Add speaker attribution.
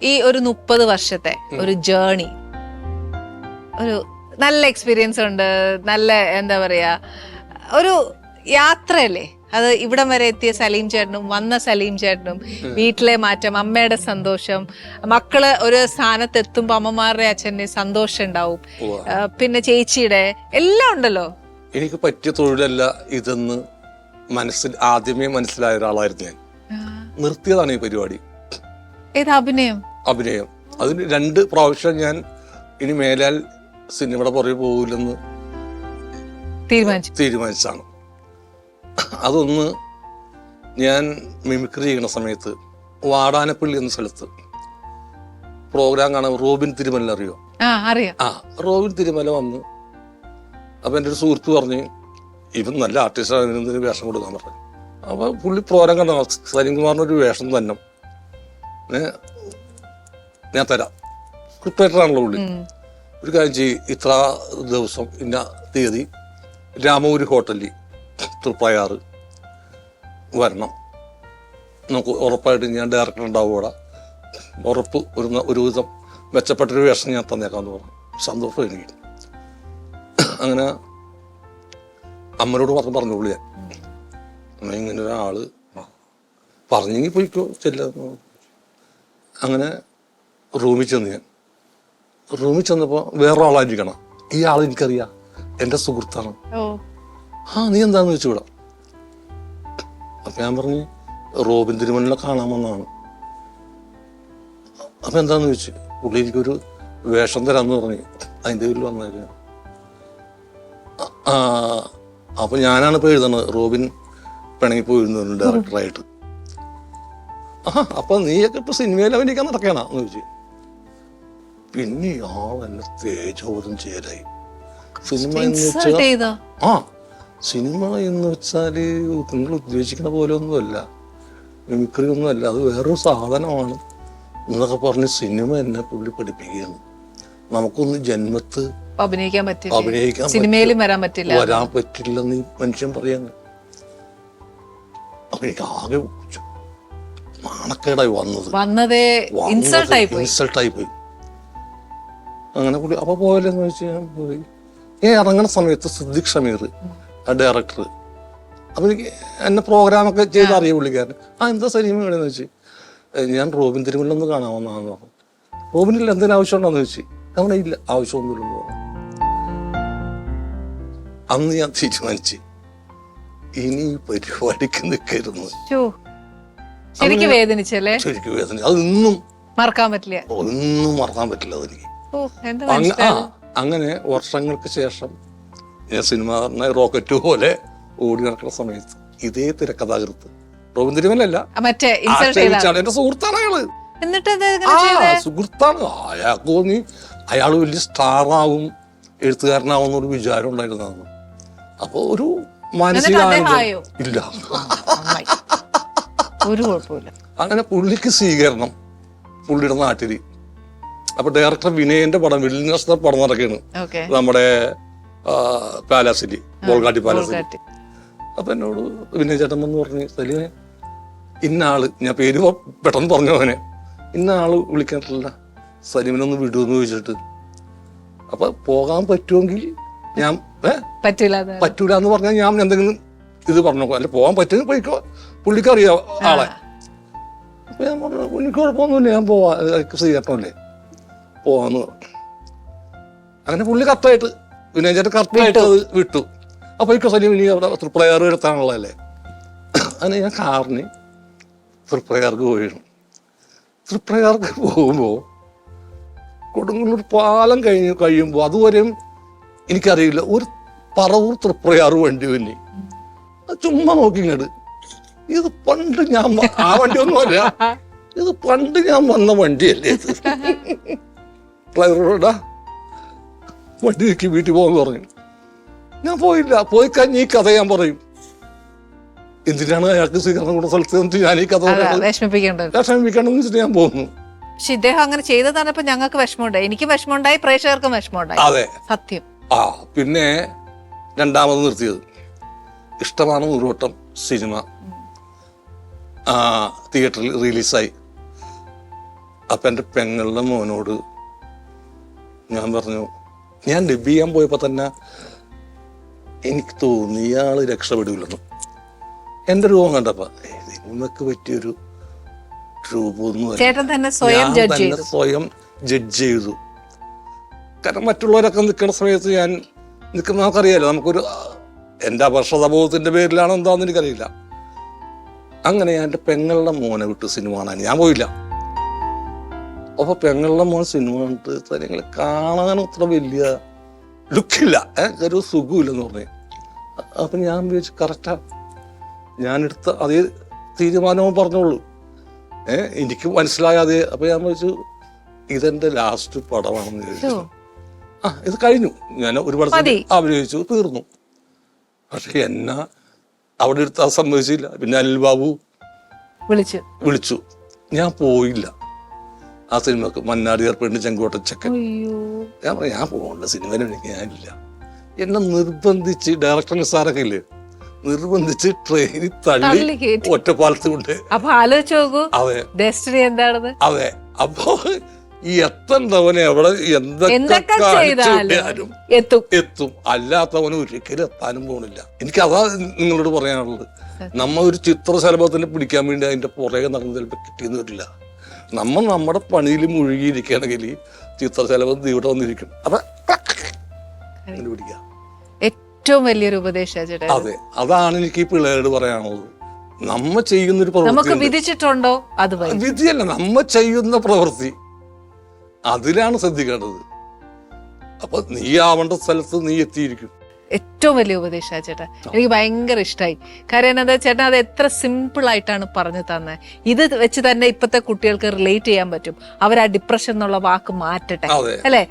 Speaker 1: ഈ ഒരു 30 വർഷത്തെ ഒരു ജേർണി, ഒരു നല്ല എക്സ്പീരിയൻസ് ഉണ്ട്, നല്ല എന്താ പറയാ ഒരു യാത്രയല്ലേ അത്. ഇവിടം വരെ എത്തിയ സലീം ചേട്ടനും വന്ന സലീം ചേട്ടനും വീട്ടിലെ മാറ്റം, അമ്മയുടെ സന്തോഷം, മക്കള് ഒരു സ്ഥാനത്ത് എത്തുമ്പോ അമ്മമാരുടെ അച്ഛന്റെ സന്തോഷം ഉണ്ടാവും, പിന്നെ ചേച്ചിയുടെ എല്ലാം ഉണ്ടല്ലോ.
Speaker 2: എനിക്ക് പറ്റിയ തൊഴിലല്ല ഇതെന്ന് ആദ്യമേ മനസ്സിലായ ഒരാളായിരുന്നു ഞാൻ. നിർത്തിയതാണ് ഈ പരിപാടി.
Speaker 1: ഏത് അഭിനയം?
Speaker 2: അഭിനയം. അതിന് 2 പ്രാവശ്യം ഞാൻ ഇനി മേലാൽ സിനിമയുടെ പുറകെ പോകില്ലെന്ന് തീരുമാനിച്ചാണ്. അതൊന്ന് ഞാൻ മിമിക്രി ചെയ്യുന്ന സമയത്ത് വാടാനപ്പള്ളി എന്ന സ്ഥലത്ത് പ്രോഗ്രാം കാണാൻ റോബിൻ തിരുമല അറിയോ? റോബിൻ തിരുമല വന്ന് അപ്പൊ എൻ്റെ ഒരു സുഹൃത്ത് പറഞ്ഞ് ഇവൻ നല്ല ആർട്ടിസ്റ്റാണ്, വേഷം കൊടുക്കാൻ പറഞ്ഞു. അപ്പൊ പുള്ളി പ്രോഗ്രാം കണ്ട സലീം കുമാറിനൊരു വേഷം തന്നെ ഞാൻ തരാം, പ്രിപ്പറേറ്ററാണല്ലോ പുള്ളി. ഒരു കാര്യം ചെയ്യും, ഇത്ര ദിവസം ഇന്ന തീയതി രാമപുരി ഹോട്ടലിൽ തൃപ്രയാറ് വരണം, നമുക്ക് ഉറപ്പായിട്ട് ഞാൻ ഡയറക്ടർ ഉണ്ടാവും അവിടെ, ഉറപ്പ് ഒരു വിധം മെച്ചപ്പെട്ടൊരു വേഷം ഞാൻ തന്നേക്കാന്ന് പറഞ്ഞു. സന്തോഷം എനിക്ക്. അങ്ങനെ അമ്മനോട് പറഞ്ഞു പുള്ളിയാ, അമ്മ ഇങ്ങനെ ഒരാള് പറഞ്ഞെങ്കിൽ പോയിക്കോ ചെല്ല. അങ്ങനെ റൂമിൽ ചെന്നപ്പോൾ വേറെ ആളായിരിക്കണം. ഈ ആൾ എനിക്കറിയാം, എൻ്റെ സുഹൃത്താണ്. നീ എന്താന്ന് വെച്ചുകൂടാ. അപ്പൊ ഞാൻ പറഞ്ഞു റോബിൻ തിരുമലിനെ കാണാൻ വന്നതാണ്. അപ്പൊ എന്താന്ന് ചോദിച്ചു. പുള്ളി എനിക്കൊരു വേഷം തരാന്ന് പറഞ്ഞു. അതിൻ്റെ പേരിൽ വന്നായിരുന്നു. അപ്പൊ ഞാനാണ് ഇപ്പൊ എഴുതണത്, റോബിൻ പിണങ്ങി പോയിരുന്നു ഡയറക്ടറായിട്ട്. അപ്പൊ നീയൊക്കെ ഇപ്പൊ സിനിമയിൽ അഭിനയിക്കാൻ നടക്കണ എന്ന് ചോദിച്ചു. പിന്നെ ആളെന്നെ തേജോധം ചേരായി. സിനിമ എന്ന് വെച്ചാൽ സിനിമ എന്ന് വെച്ചാല് നിങ്ങൾ ഉദ്ദേശിക്കുന്ന പോലെ ഒന്നുമല്ല, മിമിക്രി ഒന്നുമല്ല, അത് വേറൊരു സാധനമാണ് എന്നൊക്കെ പറഞ്ഞ് സിനിമ എന്നെ പുള്ളി പഠിപ്പിക്കുകയാണ്. നമുക്കൊന്ന് ജന്മത്ത് അഭിനയിക്കാൻ
Speaker 1: സിനിമയിലും വരാൻ
Speaker 2: പറ്റില്ലെന്ന് ഈ മനുഷ്യൻ പറയാന്ന്. അപ്പൊ എനിക്ക് ആകെ നാണക്കേടായി ഇൻസൾട്ടായി പോയി. അങ്ങനെ പുള്ളി അപ്പൊ പോയല്ലെന്ന് വെച്ചാൽ പോയി. ഇറങ്ങുന്ന സമയത്ത് സിദ്ദിഖ് ഷമീർ ഡയറക്ടർ, അപ്പൊ എനിക്ക് എന്നെ പ്രോഗ്രാമൊക്കെ ചെയ്ത് അറിയ പുള്ളിക്കാരൻ. എന്താ സലീം വേണമെന്ന് വെച്ച്, ഞാൻ റോബിൻ തിരുമലൊന്ന് കാണാമെന്നാന്ന് പറഞ്ഞു. റോബിനിൽ എന്തെങ്കിലും ആവശ്യമുണ്ടോന്ന് ചോദിച്ചു. അങ്ങനെ ഇല്ല, ആവശ്യമൊന്നുമില്ലെന്ന് പറഞ്ഞു. അന്ന് ഞാൻ തീരുമാനിച്ച് ഇനി പരിപാടിക്ക് നിൽക്കരുന്ന്.
Speaker 1: ശരിക്കും വേദനിച്ചല്ലേ?
Speaker 2: ശരിക്കും വേദന. അതൊന്നും
Speaker 1: മറക്കാൻ പറ്റില്ല,
Speaker 2: ഒന്നും മറക്കാൻ പറ്റില്ല അതെനിക്ക്. അങ്ങനെ വർഷങ്ങൾക്ക് ശേഷം ഞാൻ സിനിമ റോക്കറ്റ് പോലെ ഓടി നടക്കുന്ന സമയത്ത് ഇതേ തിരക്കഥാകൃത്ത് റോബിൻ തിരുമലല്ല, എന്റെ സുഹൃത്താണ് അയാള്. സുഹൃത്താണ്. അയാൾക്ക് തോന്നി അയാൾ വലിയ സ്റ്റാറാവും, എഴുത്തുകാരനാവും എന്നൊരു വിചാരം ഉണ്ടായിരുന്നതാണ്. അപ്പൊ ഒരു മാനസികാനന്ദം ഇല്ല. അങ്ങനെ പുള്ളിക്ക് സ്വീകരണം പുള്ളിയുടെ നാട്ടില്. അപ്പൊ ഡയറക്ടർ വിനയന്റെ പടം, വില്ലിനസ് പടം നടക്കുകയാണ് നമ്മുടെ പാലാസില്, ബോൾഗാട്ടി പാലാസിൽ. അപ്പൊ എന്നോട് വിനയ ചേട്ടൻ എന്ന് പറഞ്ഞ്, സലീമേ ഇന്ന ആള്, ഞാൻ പേര് പെട്ടെന്ന് പറഞ്ഞു അവനെ, ഇന്ന ആള് വിളിക്കാറില്ല, സലീമിനൊന്ന് വിടുമെന്ന് ചോദിച്ചിട്ട്. അപ്പൊ പോകാൻ പറ്റുമെങ്കിൽ ഞാൻ പറ്റൂല എന്ന് പറഞ്ഞാൽ ഞാൻ എന്തെങ്കിലും ഇത് പറഞ്ഞോ, അല്ല പോകാൻ പറ്റുമെങ്കിൽ പോയിക്കോ, പുള്ളിക്കറിയാം ആളെ. അപ്പൊ ഞാൻ പറഞ്ഞു പുള്ളിക്ക് കുഴപ്പമൊന്നുമില്ല, ഞാൻ പോവാ, സ്വീകരണമല്ലേ, പോവാന്ന് പറഞ്ഞു. അങ്ങനെ പുള്ളി കറക്റ്റായിട്ട് വിനയ ചേട്ടൻ കറക്റ്റായിട്ട് അത് വിട്ടു. അപ്പൊ ഇപ്പൊ സലീം ഇനി അവിടെ തൃപ്രയാറ് എടുത്താണുള്ളതല്ലേ. അങ്ങനെ ഞാൻ കാറിന് തൃപ്രയാർക്ക് പോയിരുന്നു. തൃപ്രയാർക്ക് പോകുമ്പോൾ കൊടുങ്ങല്ലൂർ പാലം കഴിയുമ്പോൾ അതുവരെയും എനിക്കറിയില്ല, ഒരു പറവൂർ തൃപ്രയാറ് വണ്ടി വന്നി. ചുമ്മാ നോക്കി ഇങ്ങോട്ട്, ഇത് പണ്ട് ഞാൻ ആ വണ്ടി ഒന്നുമല്ല, ഇത് പണ്ട് ഞാൻ വന്ന വണ്ടിയല്ലേ ഇത്. ഡ്രൈവറോടാ വണ്ടി വെക്കി വീട്ടിൽ പോകുമെന്ന് പറഞ്ഞു. ഞാൻ പോയില്ല. പോയി കഴിഞ്ഞ് ഈ കഥ ഞാൻ പറയും. എന്തിനാണ് അയാൾക്ക് സ്വീകരണം കൊടുത്ത സ്ഥലത്ത് ഞാൻ ഈ കഥ വിഷമിപ്പിക്കണ്ടെന്ന് വെച്ചിട്ട് ഞാൻ പോകുന്നു.
Speaker 1: പക്ഷെ ഇദ്ദേഹം അങ്ങനെ ചെയ്തതാണ്. ഇപ്പൊ ഞങ്ങൾക്ക് വിഷമമുണ്ടായി, എനിക്ക് വിഷമമുണ്ടായി, പ്രേക്ഷകർക്കും വിഷമമുണ്ടായി.
Speaker 2: അതെ,
Speaker 1: സത്യം.
Speaker 2: പിന്നെ രണ്ടാമത് നിർത്തിയത് ഇഷ്ടമാണ് നൂറുവട്ടം സിനിമ തിയേറ്ററിൽ റിലീസായി. അപ്പൊ എൻ്റെ പെങ്ങളുടെ മോനോട് ഞാൻ പറഞ്ഞു, ഞാൻ ഡബ് ചെയ്യാൻ പോയപ്പോ തന്നെ എനിക്ക് തോന്നി ഇയാള് രക്ഷപ്പെടില്ലെന്ന്. എൻ്റെ രൂപം കണ്ടപ്പോ സിനിമക്ക് പറ്റിയൊരു രൂപമൊന്നും
Speaker 1: ചേട്ടൻ തന്നെ സ്വയം
Speaker 2: ജഡ്ജ് ചെയ്തു. കാരണം മറ്റുള്ളവരൊക്കെ നിൽക്കുന്ന സമയത്ത് ഞാൻ നിൽക്കുന്ന നമുക്കറിയാലോ, നമുക്കൊരു എൻ്റെ അപർഷതബോധത്തിന്റെ പേരിലാണോ എന്താണെന്ന് എനിക്കറിയില്ല. അങ്ങനെ ഞാൻ എൻ്റെ പെങ്ങളുടെ മോനെ വിട്ട് സിനിമ കാണാൻ ഞാൻ പോയില്ല. അപ്പൊ പെങ്ങളുടെ മോൻ സിനിമ കണ്ടിട്ട് നിങ്ങൾ കാണാൻ അത്ര വലിയ ലുക്കില്ല, ഒരു സുഖമില്ലെന്ന് പറഞ്ഞു. അപ്പൊ ഞാൻ വിചാരിച്ചു കറക്റ്റാ, ഞാനെടുത്ത അതേ തീരുമാനവും പറഞ്ഞോളൂ. എനിക്ക് മനസ്സിലാകാതെ. അപ്പൊ ഞാൻ വിചാരിച്ചു ഇതെന്റെ ലാസ്റ്റ് പടമാണെന്ന് ചോദിച്ചു. ഇത് കഴിഞ്ഞു, ഞാൻ ഒരു പടത്തിൽ അഭിനയിച്ചു, തീർന്നു. പക്ഷെ എന്നെ അവിടെ എടുത്താൽ സമ്മതിച്ചില്ല. പിന്നെ അനിൽ ബാബു വിളിച്ചു, ഞാൻ പോയില്ല ആ സിനിമക്ക്. മന്നാടി ഏർപ്പെട്ട് ചെങ്കോട്ട ചെക്കൻ. ഞാൻ പറഞ്ഞു ഞാൻ പോകണ്ട, സിനിമയിൽ എനിക്ക് ഞാനില്ല. എന്നെ നിർബന്ധിച്ച് ഡയറക്ടർ നിസാറൊക്കെ ഇല്ലേ, നിർബന്ധിച്ച് ട്രെയിനിൽ തള്ളി ഒറ്റപ്പാലത്ത് കൊണ്ട്. അതെ. അപ്പൊ ഈ എത്തേണ്ടവനെ എവിടെ എന്തൊക്കെ കാണിച്ചാലും എത്തും, അല്ലാത്തവന് ഒരിക്കലും എത്താനും പോണില്ല. എനിക്ക് അതാ നിങ്ങളോട് പറയാനുള്ളത്. നമ്മ ഒരു ചിത്രശലഭത്തിന് പിടിക്കാൻ വേണ്ടി അതിന്റെ പുറകെ നടന്ന് ചിലപ്പോൾ കിട്ടിയെന്ന് വരില്ല. നമ്മുടെ പണിയിൽ മുഴുകിയിരിക്കുകയാണെങ്കിൽ ചിത്രശലഭം ഇവിടെ വന്നിരിക്കും. അപ്പൊ പിടിക്കാം.
Speaker 1: ഏറ്റവും വലിയൊരു ഉപദേശം.
Speaker 2: അതെ, അതാണ് എനിക്ക് ഈ പിള്ളേരോട് പറയാനുള്ളത്. നമ്മ ചെയ്യുന്നൊരു പ്രവൃത്തി
Speaker 1: വിധിച്ചിട്ടുണ്ടോ? അത്
Speaker 2: വിധിയല്ല, നമ്മ ചെയ്യുന്ന പ്രവൃത്തി, അതിലാണ് ശ്രദ്ധിക്കേണ്ടത്. അപ്പൊ നീ ആവേണ്ട സ്ഥലത്ത് നീ എത്തിയിരിക്കും.
Speaker 1: ഏറ്റവും വലിയ ഉപദേശം ചേട്ടാ, എനിക്ക് ഭയങ്കര ഇഷ്ടമായി. കാര്യം എന്താ ചേട്ടൻ അത് എത്ര സിമ്പിൾ ആയിട്ടാണ് പറഞ്ഞു തന്നെ. ഇത് വെച്ച് തന്നെ ഇപ്പത്തെ കുട്ടികൾക്ക് റിലേറ്റ് ചെയ്യാൻ പറ്റും. അവർ ആ ഡിപ്രഷൻ എന്നുള്ള വാക്ക് മാറ്റട്ടെ, അല്ലേ?